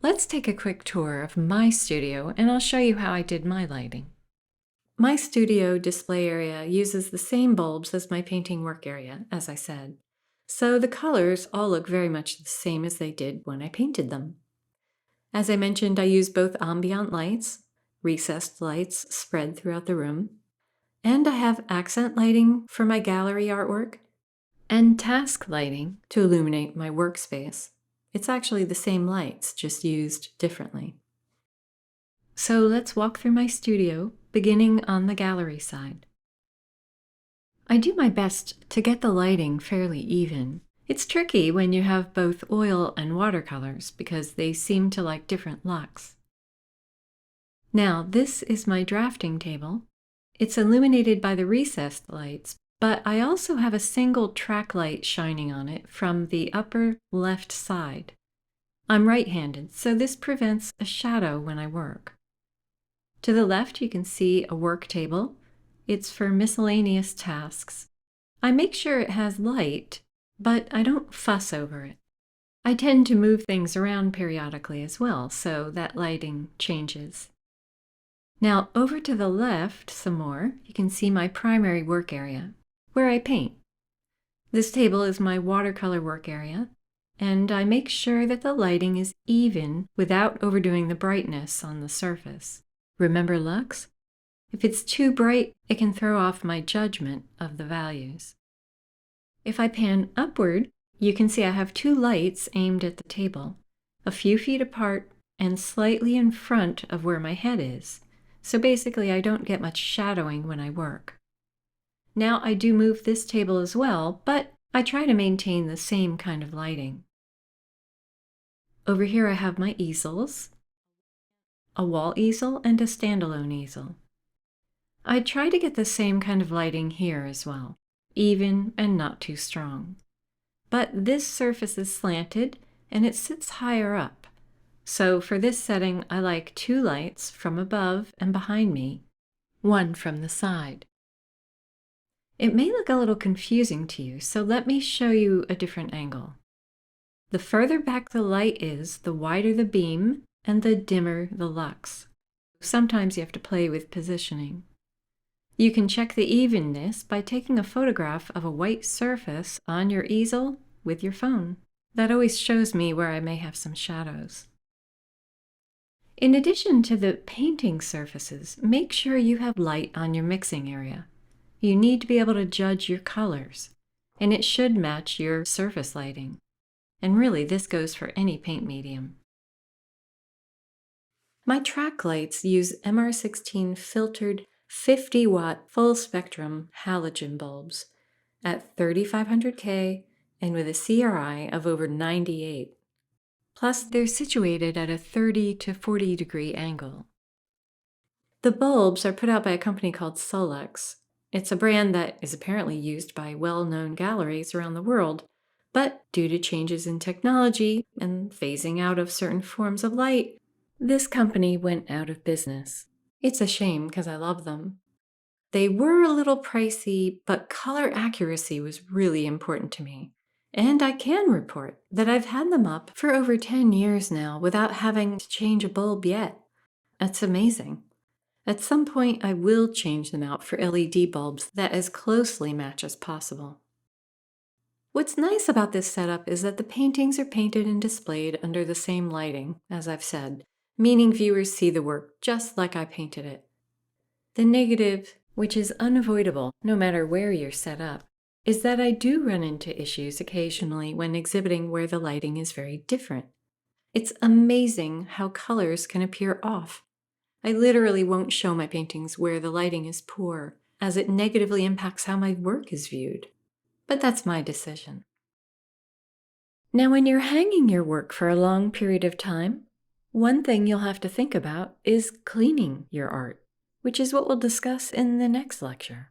Let's take a quick tour of my studio and I'll show you how I did my lighting. My studio display area uses the same bulbs as my painting work area, as I said. So the colors all look very much the same as they did when I painted them. As I mentioned, I use both ambient lights, recessed lights spread throughout the room, and I have accent lighting for my gallery artwork, and task lighting to illuminate my workspace. It's actually the same lights, just used differently. So let's walk through my studio, beginning on the gallery side. I do my best to get the lighting fairly even. It's tricky when you have both oil and watercolors because they seem to like different looks. Now, this is my drafting table. It's illuminated by the recessed lights, but I also have a single track light shining on it from the upper left side. I'm right-handed, so this prevents a shadow when I work. To the left, you can see a work table. It's for miscellaneous tasks. I make sure it has light, but I don't fuss over it. I tend to move things around periodically as well, so that lighting changes. Now, over to the left some more, you can see my primary work area, where I paint. This table is my watercolor work area, and I make sure that the lighting is even without overdoing the brightness on the surface. Remember lux? If it's too bright, it can throw off my judgment of the values. If I pan upward, you can see I have two lights aimed at the table, a few feet apart and slightly in front of where my head is. So basically, I don't get much shadowing when I work. Now I do move this table as well, but I try to maintain the same kind of lighting. Over here I have my easels, a wall easel and a standalone easel. I try to get the same kind of lighting here as well, even and not too strong. But this surface is slanted and it sits higher up. So for this setting, I like two lights from above and behind me, one from the side. It may look a little confusing to you, so let me show you a different angle. The further back the light is, the wider the beam and the dimmer the lux. Sometimes you have to play with positioning. You can check the evenness by taking a photograph of a white surface on your easel with your phone. That always shows me where I may have some shadows. In addition to the painting surfaces, make sure you have light on your mixing area. You need to be able to judge your colors, and it should match your surface lighting. And really, this goes for any paint medium. My track lights use MR16 filtered 50-watt full-spectrum halogen bulbs at 3500K and with a CRI of over 98. Plus, they're situated at a 30 to 40 degree angle. The bulbs are put out by a company called Solex. It's a brand that is apparently used by well-known galleries around the world, but due to changes in technology and phasing out of certain forms of light, this company went out of business. It's a shame because I love them. They were a little pricey, but color accuracy was really important to me. And I can report that I've had them up for over 10 years now without having to change a bulb yet. That's amazing. At some point, I will change them out for LED bulbs that as closely match as possible. What's nice about this setup is that the paintings are painted and displayed under the same lighting, as I've said, meaning viewers see the work just like I painted it. The negative, which is unavoidable no matter where you're set up, is that I do run into issues occasionally when exhibiting where the lighting is very different. It's amazing how colors can appear off. I literally won't show my paintings where the lighting is poor, as it negatively impacts how my work is viewed. But that's my decision. Now, when you're hanging your work for a long period of time, one thing you'll have to think about is cleaning your art, which is what we'll discuss in the next lecture.